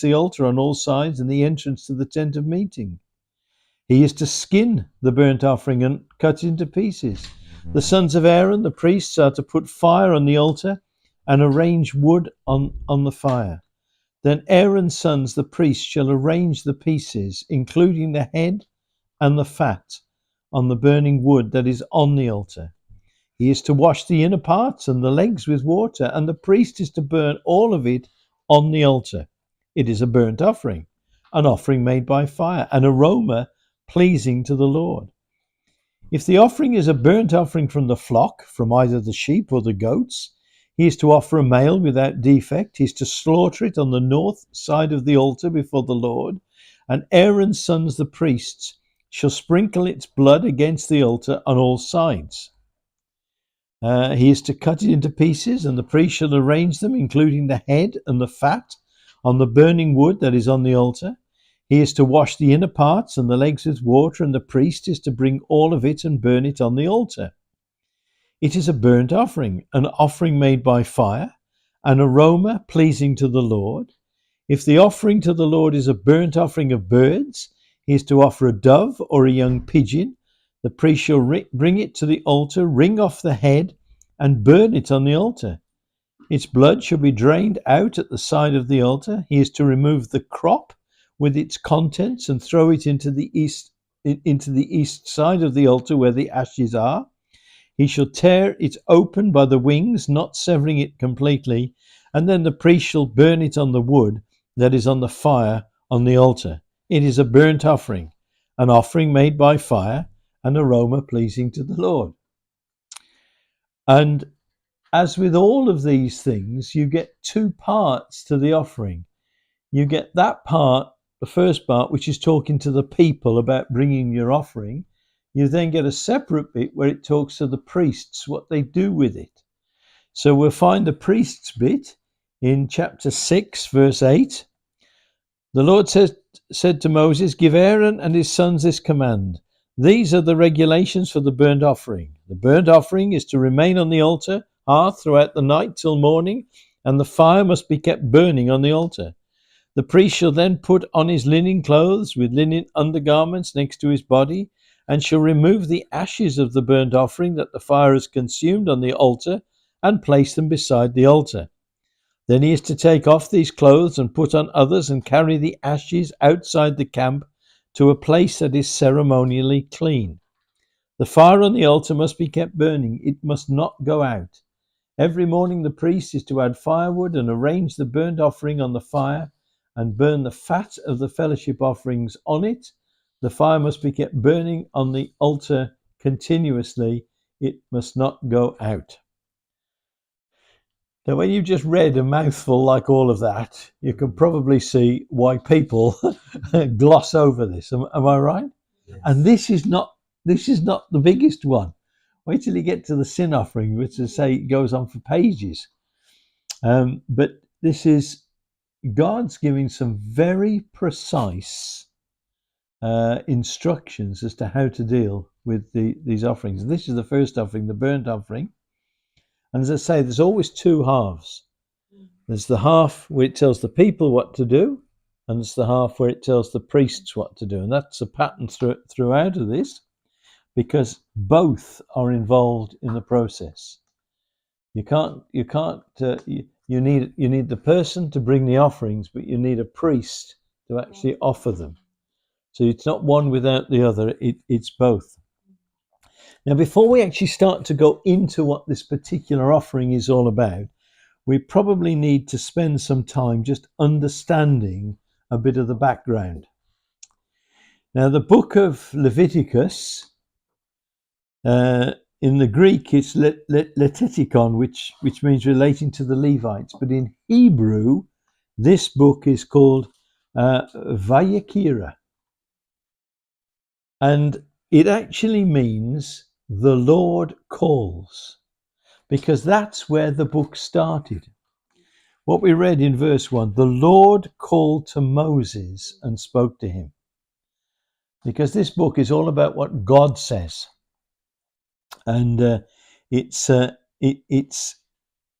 the altar on all sides and the entrance to the tent of meeting. He is to skin the burnt offering and cut it into pieces. The sons of Aaron, the priests, are to put fire on the altar and arrange wood on the fire. Then Aaron's sons, the priests, shall arrange the pieces, including the head and the fat, on the burning wood that is on the altar. He is to wash the inner parts and the legs with water, and the priest is to burn all of it on the altar. It is a burnt offering, an offering made by fire, an aroma pleasing to the Lord. If the offering is a burnt offering from the flock, from either the sheep or the goats, he is to offer a male without defect. He is to slaughter it on the north side of the altar before the Lord, and Aaron's sons, the priests, shall sprinkle its blood against the altar on all sides. He is to cut it into pieces, and the priest shall arrange them, including the head and the fat, on the burning wood that is on the altar. He is to wash the inner parts and the legs with water, and the priest is to bring all of it and burn it on the altar. It is a burnt offering, an offering made by fire, an aroma pleasing to the Lord. If the offering to the Lord is a burnt offering of birds, he is to offer a dove or a young pigeon. The priest shall bring it to the altar, wring off the head, and burn it on the altar. Its blood shall be drained out at the side of the altar. He is to remove the crop with its contents and throw it into the east side of the altar where the ashes are. He shall tear it open by the wings, not severing it completely, and then the priest shall burn it on the wood that is on the fire on the altar. It is a burnt offering, an offering made by fire, an aroma pleasing to the Lord. And as with all of these things, you get two parts to the offering. You get that part, the first part, which is talking to the people about bringing your offering. You then get a separate bit where it talks to the priests, what they do with it. So we'll find the priests bit in chapter 6, verse 8. The Lord said to Moses, "Give Aaron and his sons this command. These are the regulations for the burnt offering. The burnt offering is to remain on the altar hearth throughout the night till morning, and the fire must be kept burning on the altar. The priest shall then put on his linen clothes with linen undergarments next to his body, and shall remove the ashes of the burnt offering that the fire has consumed on the altar, and place them beside the altar. Then he is to take off these clothes and put on others, and carry the ashes outside the camp to a place that is ceremonially clean. The fire on the altar must be kept burning. It must not go out. Every morning the priest is to add firewood and arrange the burnt offering on the fire and burn the fat of the fellowship offerings on it. The fire must be kept burning on the altar continuously. It must not go out." Now, when you just read a mouthful like all of that, you can probably see why people gloss over this. Am I right? Yes. And this is not the biggest one. Wait till you get to the sin offering, which, as I say, goes on for pages. But this is God's giving some very precise instructions as to how to deal with these offerings. This is the first offering, the burnt offering. And as I say, there's always two halves. There's the half where it tells the people what to do, and it's the half where it tells the priests what to do. And that's a pattern throughout of this, because both are involved in the process. You need the person to bring the offerings, but you need a priest to actually offer them. So it's not one without the other, it's both. Now, before we actually start to go into what this particular offering is all about, we probably need to spend some time just understanding a bit of the background. Now, the book of Leviticus, in the Greek, it's letetikon, which means relating to the Levites. But in Hebrew, this book is called Vayikra. And it actually means the Lord calls, because that's where the book started. What we read in verse 1, the Lord called to Moses and spoke to him. Because this book is all about what God says. And it's and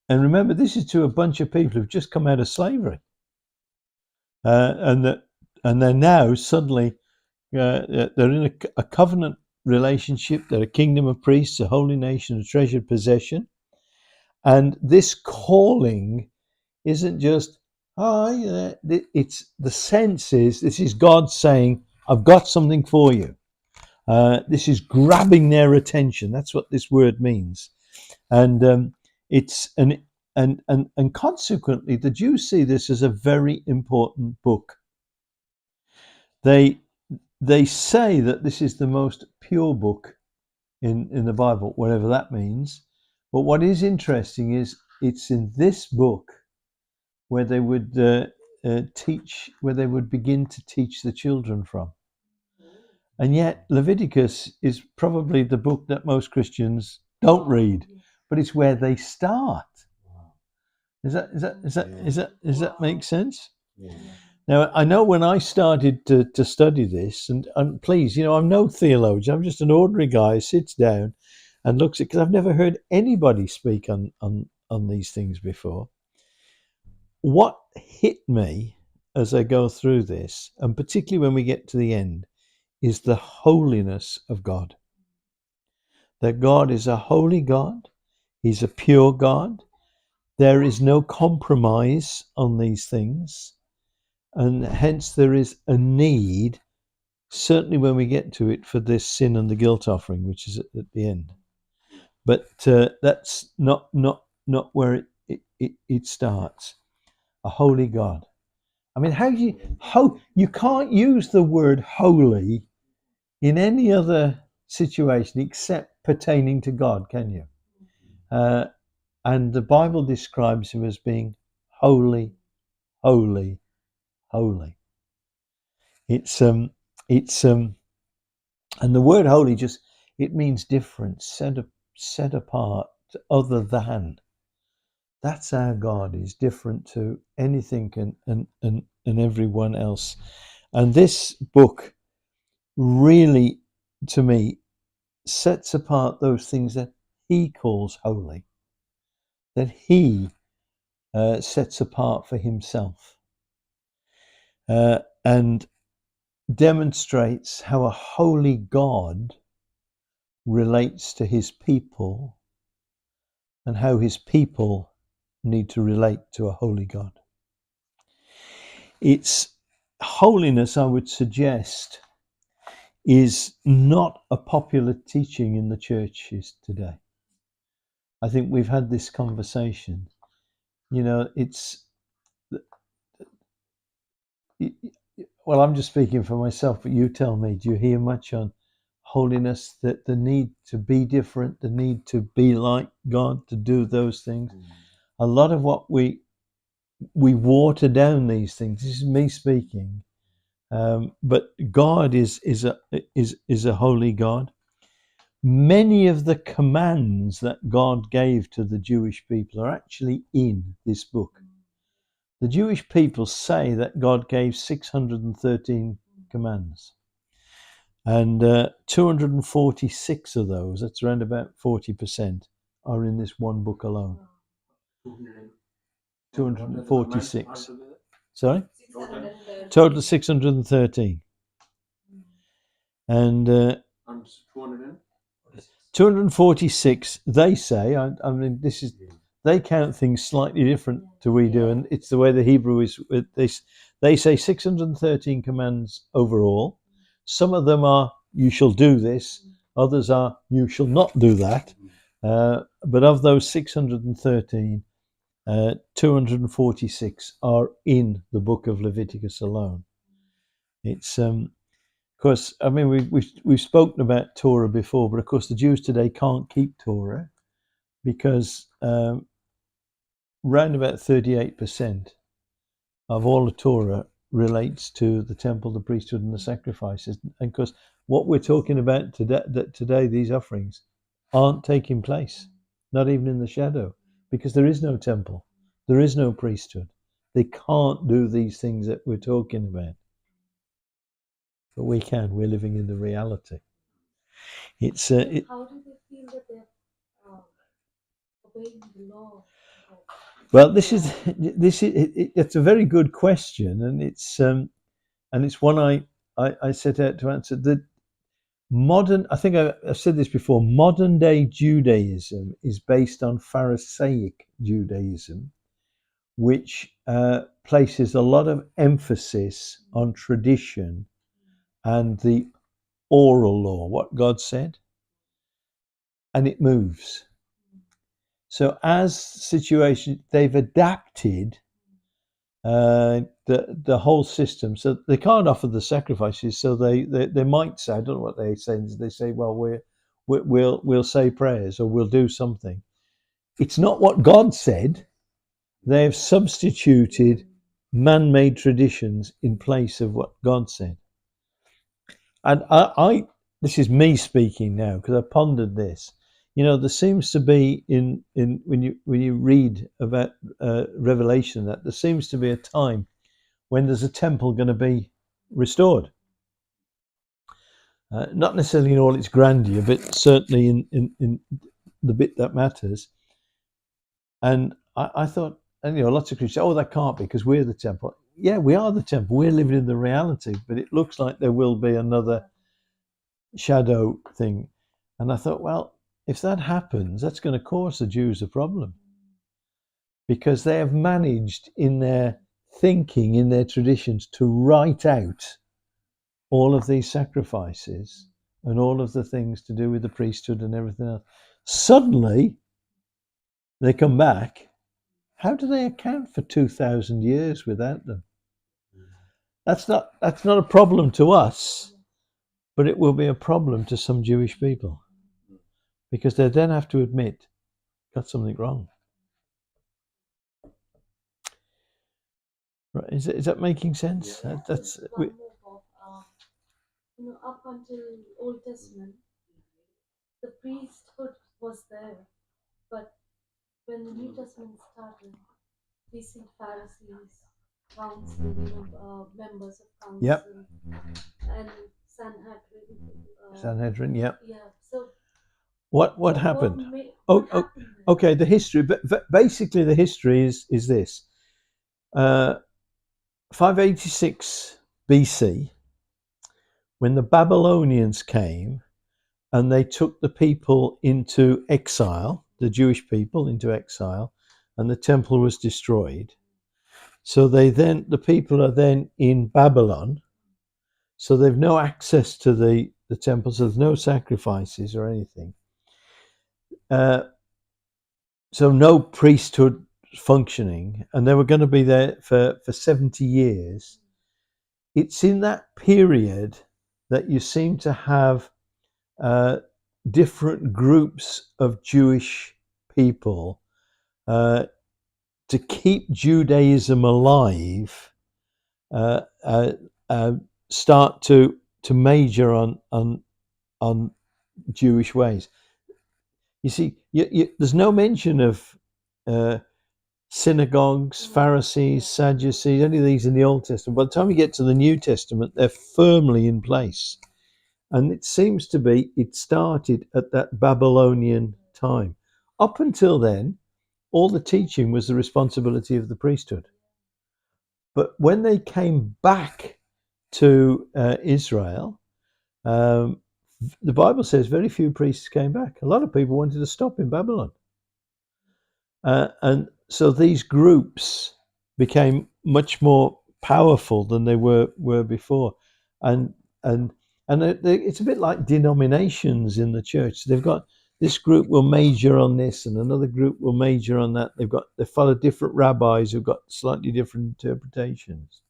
remember, this is to a bunch of people who've just come out of slavery. and they're now suddenly they're in a covenant relationship. They're a kingdom of priests, a holy nation, a treasured possession. And this calling isn't just, it's the sense is this is God saying, I've got something for you. This is grabbing their attention. That's what this word means. And it's and consequently, the Jews see this as a very important book. They say that this is the most pure book in the Bible, whatever that means. But what is interesting is it's in this book where they would teach, where they would begin to teach the children from. And yet Leviticus is probably the book that most Christians don't read, but it's where they start. Does that make sense? Now, I know when I started to study this, and please, I'm no theologian. I'm just an ordinary guy who sits down and looks at, because I've never heard anybody speak on these things before. What hit me as I go through this, and particularly when we get to the end, is the holiness of God. That God is a holy God. He's a pure God. There is no compromise on these things. And hence there is a need, certainly when we get to it, for this sin and the guilt offering, which is at the end. But that's not where it starts. A holy God. I mean, you can't use the word holy in any other situation except pertaining to God, can you? And the Bible describes him as being holy, holy, holy. It's and the word holy it means different, set apart, other than. That's our God. Is different to anything and everyone else. And this book really, to me, sets apart those things that he calls holy, that he sets apart for himself, and demonstrates how a holy God relates to his people and how his people need to relate to a holy God. Its holiness, I would suggest, is not a popular teaching in the churches today. I think we've had this conversation. It's, well, I'm just speaking for myself, but you tell me, do you hear much on holiness, that the need to be different, the need to be like God, to do those things? A lot of what we water down these things. This is me speaking, but God is a holy God. Many of the commands that God gave to the Jewish people are actually in this book. The Jewish people say that God gave 613 commands, and 246 of those, that's around about 40%, are in this one book alone. 246. Sorry? Total 613. And 246, they say, I mean, this is, they count things slightly different to we do, and it's the way the Hebrew is. They say 613 commands overall. Some of them are, you shall do this. Others are, you shall not do that. But of those 613, 246 are in the book of Leviticus alone. It's of course, I mean, we've spoken about Torah before, but of course the Jews today can't keep Torah because round about 38% of all the Torah relates to the temple, the priesthood, and the sacrifices. And of course, what we're talking about today, these offerings aren't taking place, not even in the shadow, because there is no temple, there is no priesthood. They can't do these things that we're talking about. But we can. We're living in the reality. It's how do they feel that they're obeying the law? Well, it's a very good question, and it's one I set out to answer. The modern, I think I've said this before, modern day Judaism is based on Pharisaic Judaism, which places a lot of emphasis on tradition and the oral law, what God said, and it moves. So as situation, they've adapted the whole system, so they can't offer the sacrifices. So they might say, I don't know what they say. They say, well, we'll say prayers or we'll do something. It's not what God said. They have substituted man-made traditions in place of what God said. And I this is me speaking now because I pondered this. There seems to be in when you read about Revelation, that there seems to be a time when there's a temple going to be restored. Not necessarily in all its grandeur, but certainly in the bit that matters. And I thought, and lots of Christians say, oh, that can't be because we're the temple. Yeah, we are the temple. We're living in the reality, but it looks like there will be another shadow thing. And I thought, well, if that happens, that's going to cause the Jews a problem because they have managed in their thinking, in their traditions, to write out all of these sacrifices and all of the things to do with the priesthood and everything else. Suddenly, they come back. How do they account for 2,000 years without them? That's not a problem to us, but it will be a problem to some Jewish people because they then have to admit got something wrong. Right? Is that making sense? That's we, up until Old Testament, the priesthood was there, but when the New Testament started, we see Pharisees, council, members of council, yep. and Sanhedrin. Sanhedrin, yep. Yeah. So what happened? Okay. The history, but basically the history is this: 586 BC, when the Babylonians came and they took the people into exile, the Jewish people into exile, and the temple was destroyed. So the people are then in Babylon, so they've no access to the temple, so there's no sacrifices or anything. So no priesthood functioning, and they were going to be there for 70 years. It's in that period that you seem to have different groups of Jewish people to keep Judaism alive, uh, uh, start to major on Jewish ways. You see, there's no mention of synagogues, Pharisees, Sadducees, any of these in the Old Testament. By the time you get to the New Testament, they're firmly in place. And it seems to be it started at that Babylonian time. Up until then, all the teaching was the responsibility of the priesthood. But when they came back to Israel, the Bible says very few priests came back. A lot of people wanted to stop in Babylon. And so these groups became much more powerful than they were before. And and it's a bit like denominations in the church. They've got this group will major on this and another group will major on that. They follow different rabbis who've got slightly different interpretations.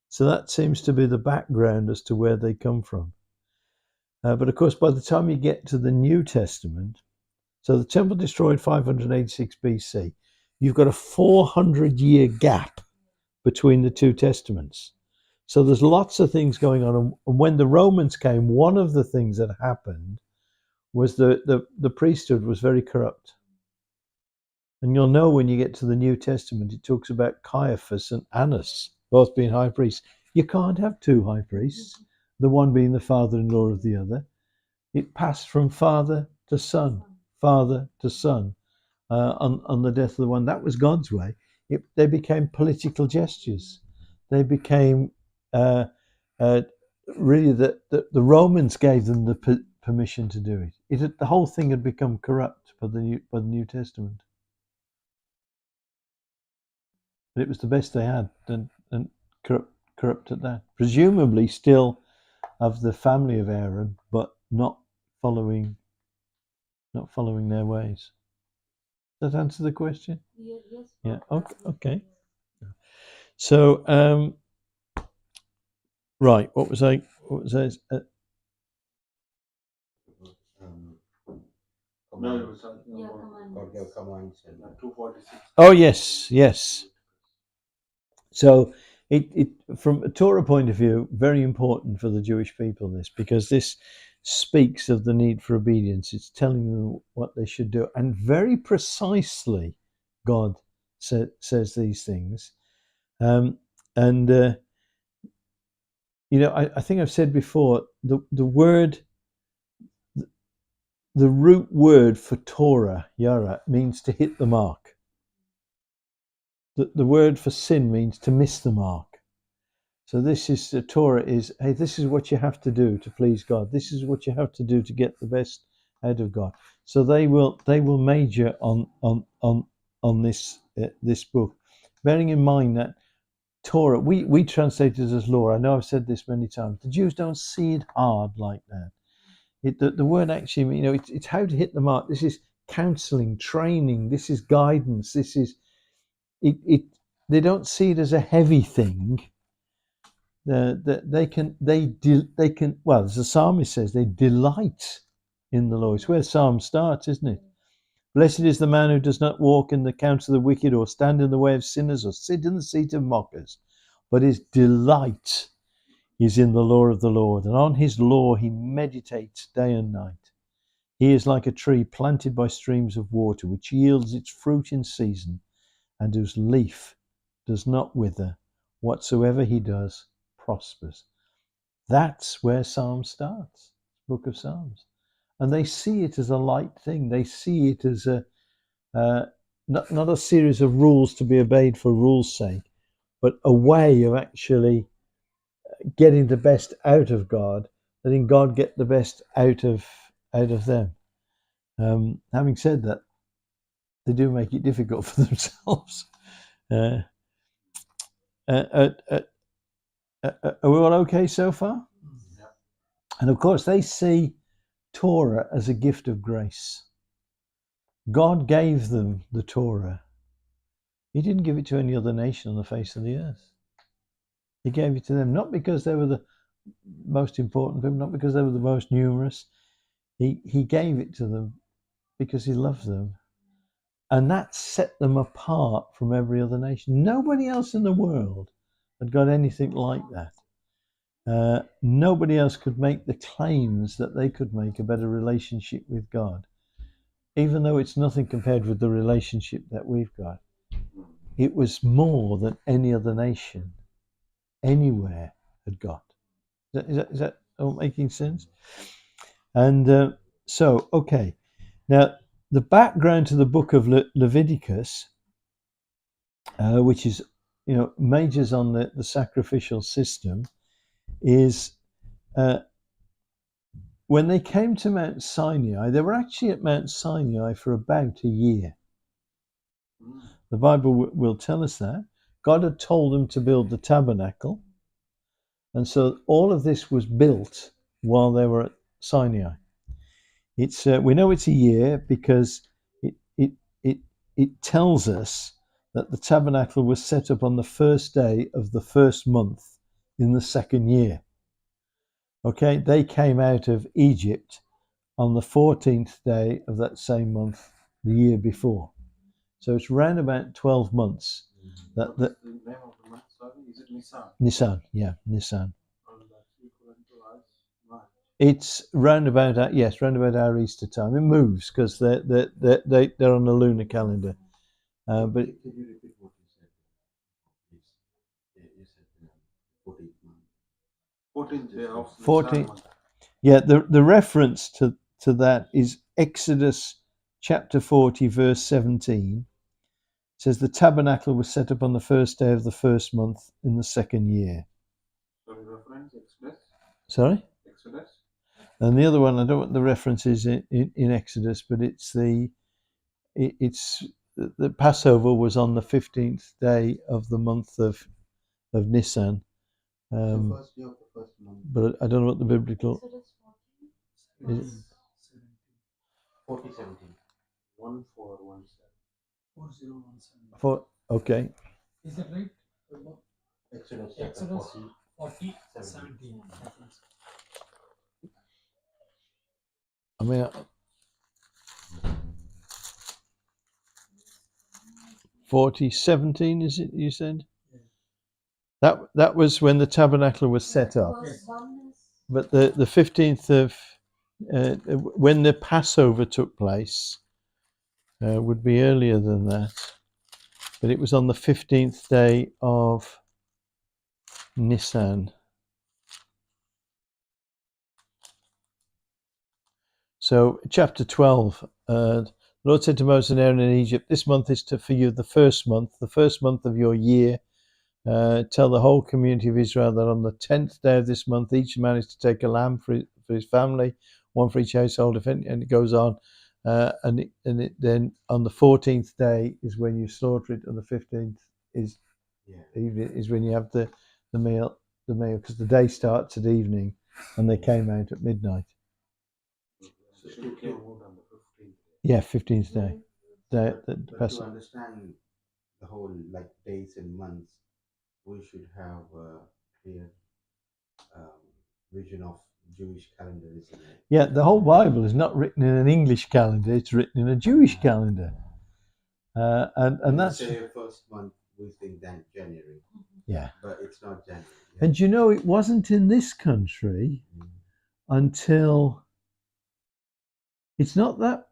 So that seems to be the background as to where they come from. But of course, by the time you get to the New Testament, so the temple destroyed 586 BC, you've got a 400-year gap between the two testaments. So there's lots of things going on. And when the Romans came, one of the things that happened was the priesthood was very corrupt. And you'll know when you get to the New Testament, it talks about Caiaphas and Annas both being high priests. You can't have two high priests, the one being the father-in-law of the other. It passed from father to son, father to son. on the death of the one. That was God's way. They became political gestures. They became really the Romans gave them the permission to do it. The whole thing had become corrupt by the New Testament. But it was the best they had, and corrupt at that. Presumably still of the family of Aaron, but not following their ways. Does that answer the question? Yes. Yeah. Okay. So, right. What was I? No, you were talking about Commandments. commands and 246. Oh yes. So it from a Torah point of view, very important for the Jewish people, this, because this speaks of the need for obedience. It's telling them what they should do, and very precisely God says these things. And I think I've said before, the word, the root word for Torah, yara, means to hit the mark. The word for sin means to miss the mark. So this is the Torah is, hey, this is what you have to do to please God. This is what you have to do to get the best out of God. So they will major on this book, bearing in mind that Torah, we translate it as law. I know I've said this many times. The Jews don't see it hard like that. The word actually, it's how to hit the mark. This is counseling, training. This is guidance. This is it. They don't see it as a heavy thing. They can. Well, as the psalmist says, they delight in the Lord. It's where Psalm starts, isn't it? Blessed is the man who does not walk in the counsel of the wicked, or stand in the way of sinners, or sit in the seat of mockers, but his delight is in the law of the Lord, and on his law he meditates day and night. He is like a tree planted by streams of water, which yields its fruit in season, and whose leaf does not wither. Whatsoever he does prospers. That's where Psalm starts, Book of Psalms. And they see it as a light thing. They see it as not a series of rules to be obeyed for rules' sake, but a way of actually getting the best out of God, letting God get the best out of them. Having said that, they do make it difficult for themselves. Are we all okay so far? Yeah. And of course, they see Torah as a gift of grace. God gave them the Torah. He didn't give it to any other nation on the face of the earth. He gave it to them not because they were the most important people, not because they were the most numerous. He gave it to them because he loved them. And that set them apart from every other nation. Nobody else in the world had got anything like that. Nobody else could make the claims that they could make about a relationship with God, even though it's nothing compared with the relationship that we've got. It was more than any other nation anywhere had got. Is that all making sense? And so, okay. Now, the background to the book of Leviticus, which is, majors on the sacrificial system, is when they came to Mount Sinai, they were actually at Mount Sinai for about a year. The Bible will tell us that. God had told them to build the tabernacle. And so all of this was built while they were at Sinai. It's we know it's a year because it tells us that the tabernacle was set up on the first day of the first month in the second year. Okay, they came out of Egypt on the 14th day of that same month the year before. So it's round about 12 months. What's the name of the month? Sorry, is it Nisan? Nisan, yeah, Nisan. And that's equivalent to us, March. It's round about our Easter time. It moves because they're on the lunar calendar. But Can you repeat what you said, please? You said 14th month. 14th day of 14th. Nisan month. Yeah, the reference to that is Exodus chapter 40, verse 17, says the tabernacle was set up on the first day of the first month in the second year. Sorry, reference Exodus. Sorry? Exodus. And the other one, I don't know what the reference is in Exodus, but it's the Passover was on the 15th day of the month of Nisan. The first day of the first month. But I don't know what the biblical Exodus 14. is. 4017. 1417. 4017. Okay. Is that right? Exodus Exodus 40. 40, 17. I mean, 4017 is it? You said that was when the tabernacle was set up. Verse 1 is But the 15th of when the Passover took place would be earlier than that. But it was on the 15th day of Nisan. So, chapter 12, the Lord said to Moses and Aaron in Egypt, this month is for you the first month of your year. Tell the whole community of Israel that on the 10th day of this month, each man is to take a lamb for his family, one for each household, and it goes on. Then on the 14th day is when you slaughter it, and the 15th is when you have the meal, because the day starts at evening, and they came out at midnight. So you came out on the 15th. Yeah, 15th day. But to understand the whole days and months, we should have a clear vision of Jewish calendar, isn't it? Yeah, the whole Bible is not written in an English calendar; it's written in a Jewish calendar, and that's say first month we think that January. Yeah, but it's not January. Yeah. And it wasn't in this country until it's not that.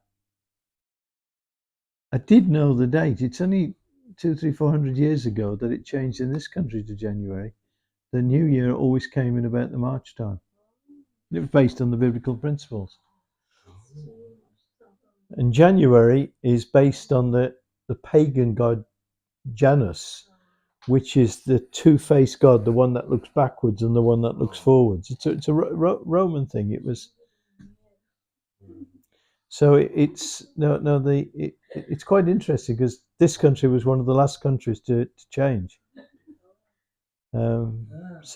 I did know the date. It's only 400 years ago that it changed in this country to January. The New Year always came in about the March time. It was based on the biblical principles. And January is based on the pagan god Janus, which is the two-faced god, the one that looks backwards and the one that looks forwards. It's a Roman thing. It was. So it's it's quite interesting because this country was one of the last countries to change. So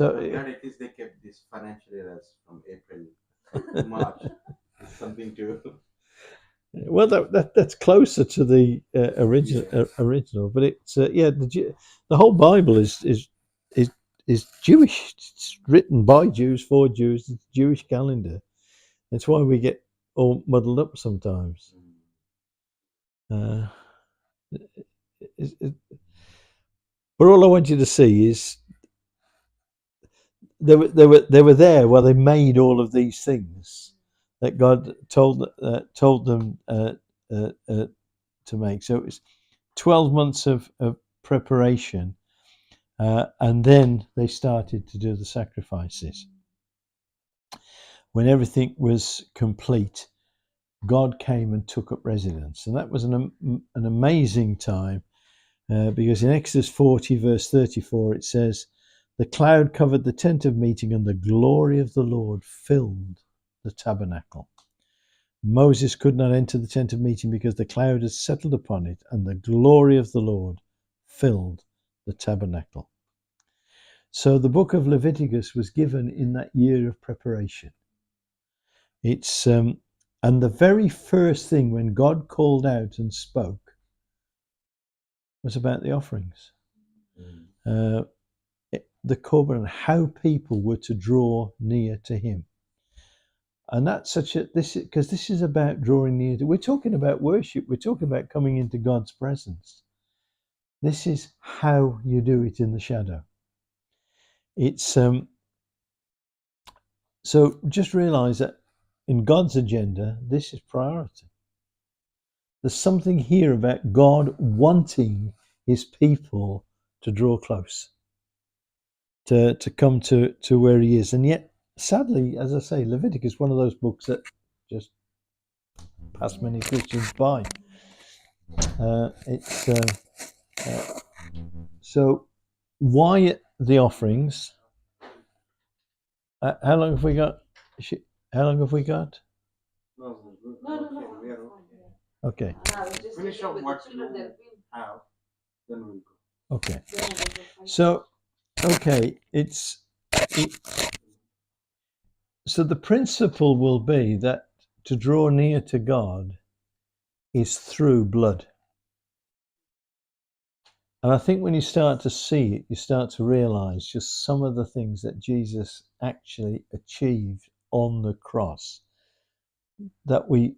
I'm glad at least they kept this financial errors from April to March. It's something to. Well, that's closer to the original, but it's the whole Bible is Jewish. It's written by Jews for Jews. It's a Jewish calendar. That's why we get all muddled up sometimes. But all I want you to see is they were there while they made all of these things that God told them to make. So it was 12 months of preparation, and then they started to do the sacrifices. When everything was complete, God came and took up residence, and that was an amazing time, because in Exodus 40 verse 34 it says, the cloud covered the tent of meeting and the glory of the Lord filled the tabernacle. Moses could not enter the tent of meeting because the cloud had settled upon it, and the glory of the Lord filled the tabernacle. So the book of Leviticus was given in that year of preparation. It's and the very first thing when God called out and spoke was about the offerings. The Korban, how people were to draw near to him. And that's because this is about drawing near to, we're talking about worship, we're talking about coming into God's presence. This is how you do it in the shadow. It's so just realize that in God's agenda, this is priority. There's something here about God wanting his people to draw close, to come to where he is. And yet, sadly, as I say, Leviticus is one of those books that just pass many Christians by. So why the offerings? How long have we got? How long have we got? No. We are Okay. Finish up what you have, then we'll go. Okay. So, okay, so the principle will be that to draw near to God is through blood. And I think when you start to see it, you start to realize just some of the things that Jesus actually achieved on the cross that we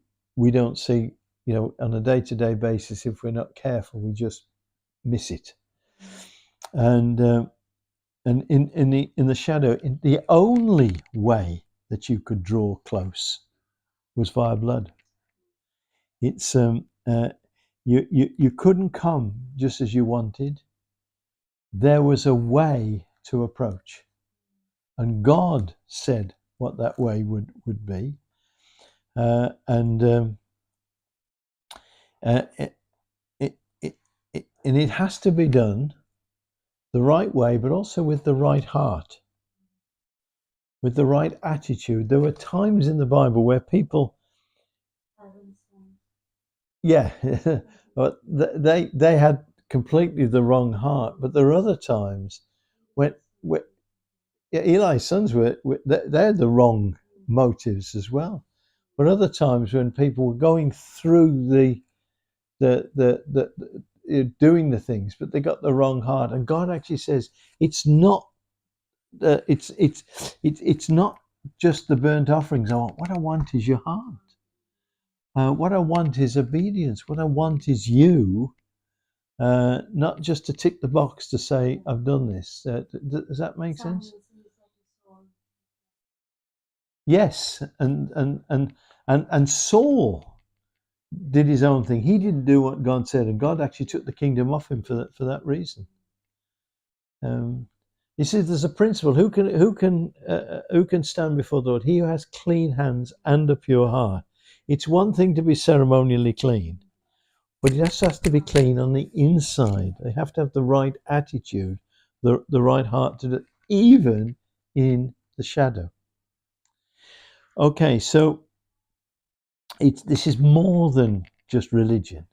don't see, on a day-to-day basis. If we're not careful, we just miss it. And in the shadow, the only way that you could draw close was via blood. It's you couldn't come just as you wanted. There was a way to approach, and God said what that way would be, and it has to be done the right way, but also with the right heart, with the right attitude. There were times in the Bible where people, yeah, but they had completely the wrong heart. But there are other times when Eli's sons they had the wrong motives as well. But other times when people were going through the doing the things, but they got the wrong heart, and God actually says it's not it's not just the burnt offerings I want. What I want is your heart. What I want is obedience. What I want is you, not just to tick the box to say I've done this. Does that make sense? Yes, and Saul did his own thing. He didn't do what God said, and God actually took the kingdom off him for that reason. You see, there's a principle. Who can stand before the Lord? He who has clean hands and a pure heart. It's one thing to be ceremonially clean, but it just has to be clean on the inside. They have to have the right attitude, the right heart to do it, even in the shadow. Okay, so this is more than just religion.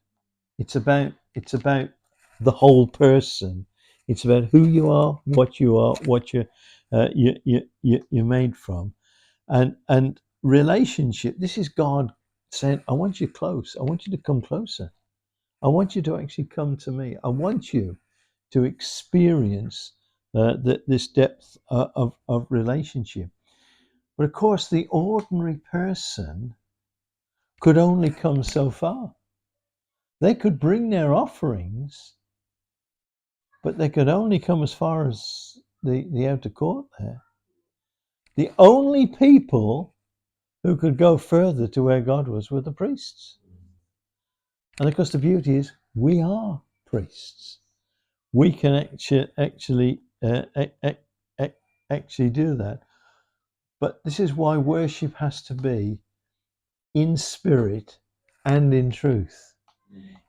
It's about the whole person. It's about who you are, what you're made from, and relationship. This is God saying, "I want you close. I want you to come closer. I want you to actually come to me. I want you to experience this depth of relationship." But of course, the ordinary person could only come so far. They could bring their offerings, but they could only come as far as the outer court there. The only people who could go further to where God was were the priests. And of course, the beauty is we are priests. We can actually do that. But this is why worship has to be in spirit and in truth.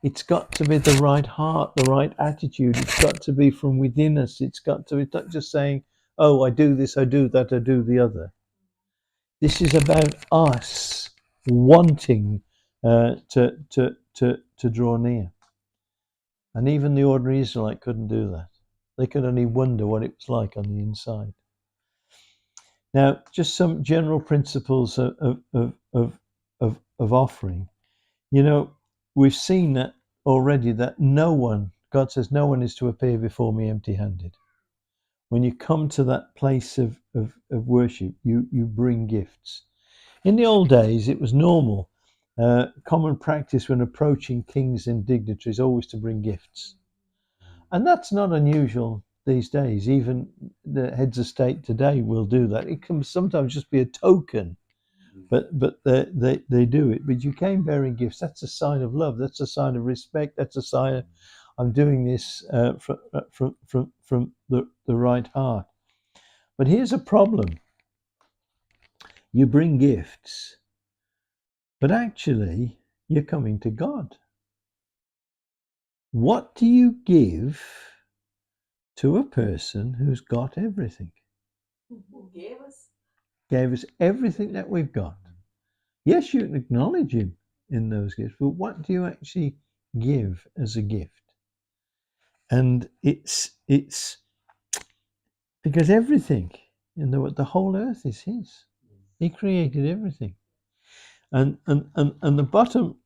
It's got to be the right heart, the right attitude. It's got to be from within us. It's got to be not just saying, "Oh, I do this, I do that, I do the other." This is about us wanting to draw near. And even the ordinary Israelite couldn't do that. They could only wonder what it was like on the inside. Now, just some general principles of offering. We've seen that already, that God says, no one is to appear before me empty-handed. When you come to that place of worship, you bring gifts. In the old days, it was normal, common practice when approaching kings and dignitaries always to bring gifts. And that's not unusual these days. Even the heads of state today will do that. It can sometimes just be a token, but they do it. But you came bearing gifts. That's a sign of love. That's a sign of respect. That's a sign of I'm doing this from the right heart. But here's a problem. You bring gifts, but actually you're coming to God. What do you give to a person who's got everything? Who gave us? Gave us everything that we've got. Yes, you can acknowledge him in those gifts, but what do you actually give as a gift? And it's because everything, the whole earth is his. He created everything. And the bottom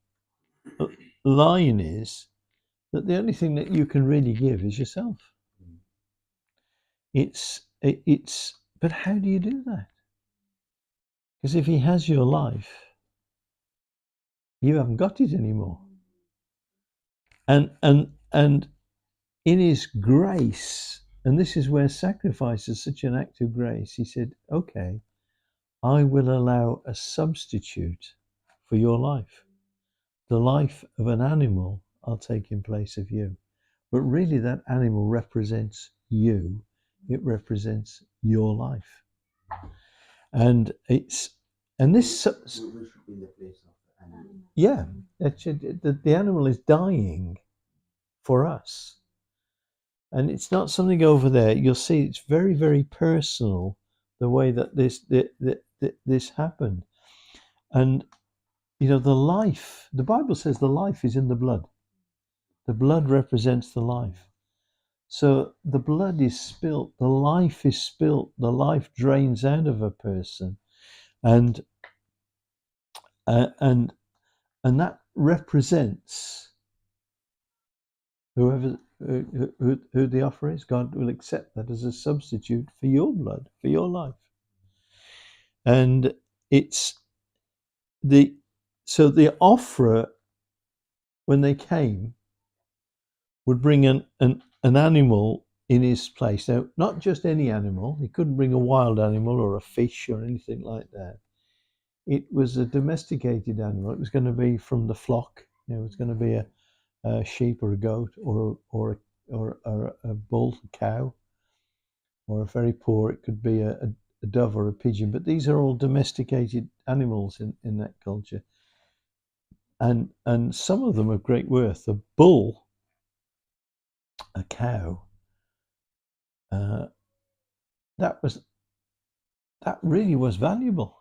line is that the only thing that you can really give is yourself. But how do you do that? Because if he has your life, you haven't got it anymore. And in his grace, and this is where sacrifice is such an act of grace, he said, okay, I will allow a substitute for your life. The life of an animal I'll take in place of you. But really that animal represents you. It represents your life. And this We should be in the place of the animal. yeah, the animal is dying for us. And it's not something over there. You'll see it's very, very personal, the way that this happened. And, the Bible says the life is in the blood. The blood represents the life. So the blood is spilt, the life is spilt, the life drains out of a person. And that represents whoever who the offer is. God will accept that as a substitute for your blood, for your life. And it's the offerer, when they came, would bring an animal in his place. Now, not just any animal. He couldn't bring a wild animal or a fish or anything like that. It was a domesticated animal. It was going to be from the flock. It was going to be a sheep or a goat or a bull, a cow, or if very poor, it could be a dove or a pigeon. But these are all domesticated animals in that culture, and some of them of great worth. A bull, a cow, that really was valuable.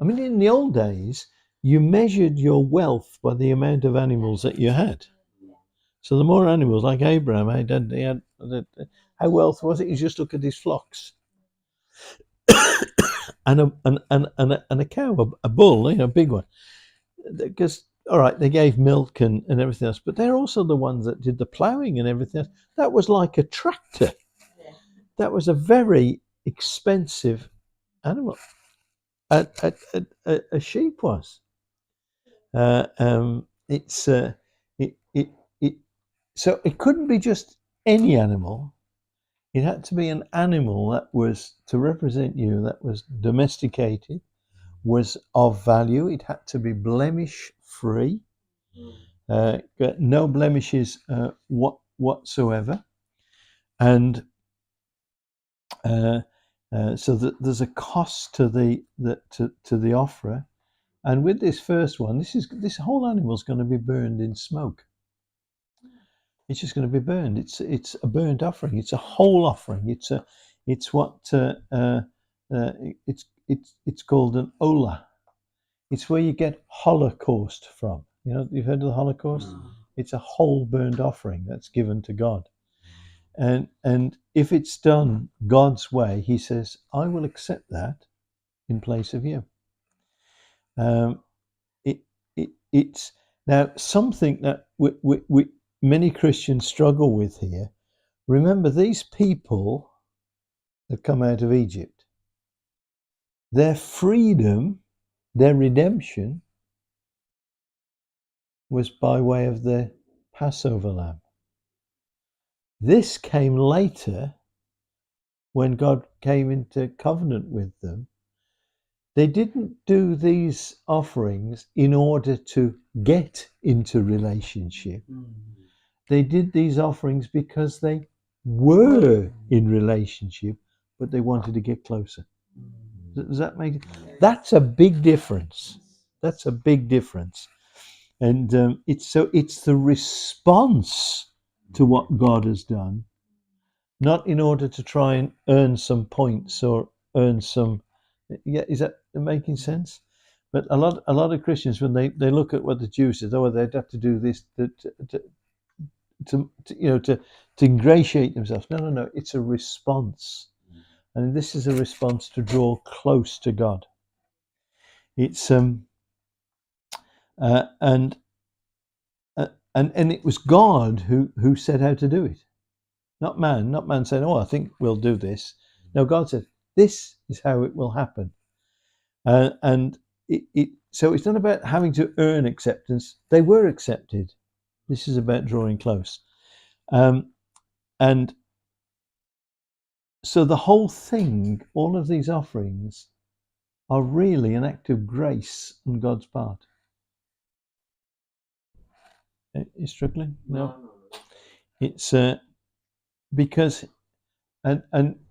I mean, in the old days, you measured your wealth by the amount of animals that you had. So the more animals, like Abraham, how wealthy was it? You just look at his flocks. and a cow, a bull, a big one. Because, all right, they gave milk and everything else, but they're also the ones that did the ploughing and everything else. That was like a tractor. That was a very expensive animal. A sheep was. So it couldn't be just any animal. It had to be an animal that was to represent you, that was domesticated, was of value. It had to be blemish free, no blemishes whatsoever, and so that there's a cost to the offerer. And with this first one, this whole animal is going to be burned in smoke. It's just going to be burned. It's a burnt offering. It's a whole offering. It's called an olah. It's where you get Holocaust from. You've heard of the Holocaust? It's a whole burnt offering that's given to God. And if it's done God's way, he says, I will accept that in place of you. It's now something that we many Christians struggle with here. Remember, these people that come out of Egypt, their freedom, their redemption was by way of the Passover lamb. This came later when God came into covenant with them. They didn't do these offerings in order to get into relationship. They did these offerings because they were in relationship, but they wanted to get closer. Does that make it? That's a big difference. That's a big difference. And it's the response to what God has done, not in order to try and earn some points or earn some. Yeah, is that making sense? But a lot of Christians, when they look at what the Jews said, oh, they'd have to do this to ingratiate themselves. No. It's a response, and this is a response to draw close to God. It's and it was God who said how to do it, not man. Not man saying, "Oh, I think we'll do this." No, God said, "This is how it will happen," and so it's not about having to earn acceptance. They were accepted. This is about drawing close, and so the whole thing, all of these offerings, are really an act of grace on God's part. You struggling? No. It's because, and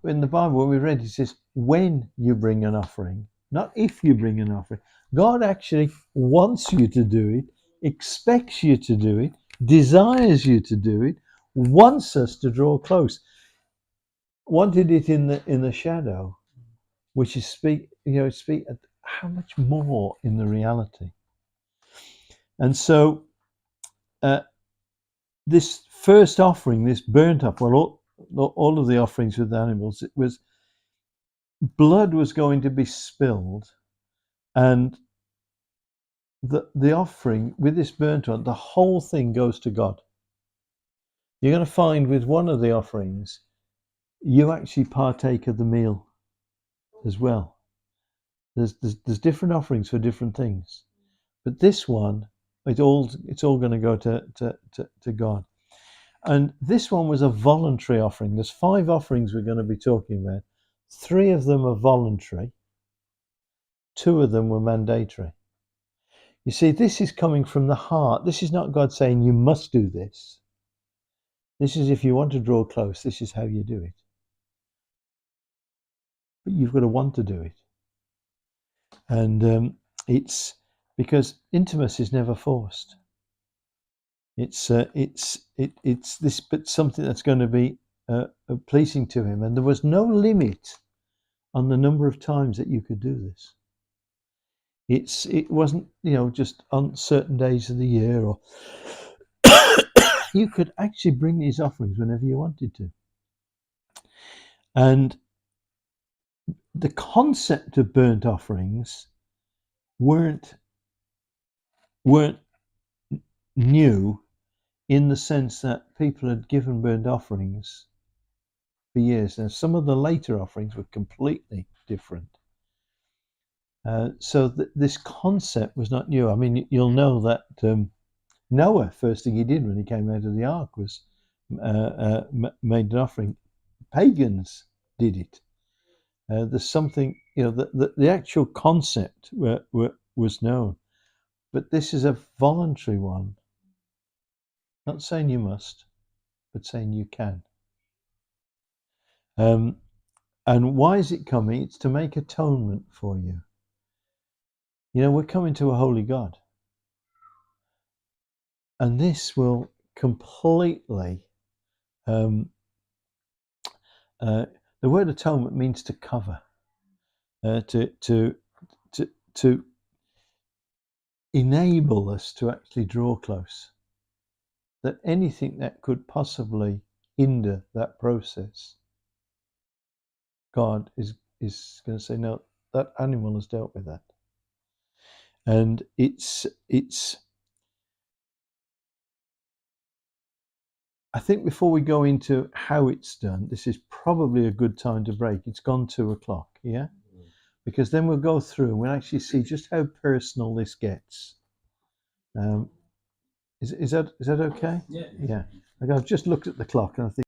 in the Bible, when we read, it says, when you bring an offering, not if you bring an offering. God actually wants you to do it, expects you to do it, desires you to do it, wants us to draw close. Wanted it in the shadow, which is speak how much more in the reality. And so this first offering, this burnt up, well, all of the offerings with the animals, it was blood was going to be spilled, and the offering with this burnt one, the whole thing goes to God. You're going to find with one of the offerings, you actually partake of the meal as well. There's different offerings for different things, but this one, it's all going to go to God. And this one was a voluntary offering. There's 5 offerings we're going to be talking about. 3 of them are voluntary. 2 of them were mandatory. You see, this is coming from the heart. This is not God saying you must do this. This is if you want to draw close, this is how you do it. But you've got to want to do it. And it's because intimacy is never forced. It's this, but something that's going to be pleasing to Him. And there was no limit on the number of times that you could do this. It wasn't just on certain days of the year, or you could actually bring these offerings whenever you wanted to. And the concept of burnt offerings weren't new, in the sense that people had given burnt offerings for years. Now, some of the later offerings were completely different. So this concept was not new. I mean, you'll know that Noah, first thing he did when he came out of the ark was made an offering. Pagans did it. There's something, the actual concept was known, but this is a voluntary one. Not saying you must, but saying you can. And why is it coming? It's to make atonement for you. We're coming to a holy God. And this will completely, the word atonement means to cover, to enable us to actually draw close. That anything that could possibly hinder that process, God is going to say, no, that animal has dealt with that. And it's I think before we go into how it's done, this is probably a good time to break. It's gone 2:00, yeah? Because then we'll go through and we'll actually see just how personal this gets. Is that okay? Yeah. Yeah. Like, I've just looked at the clock and I think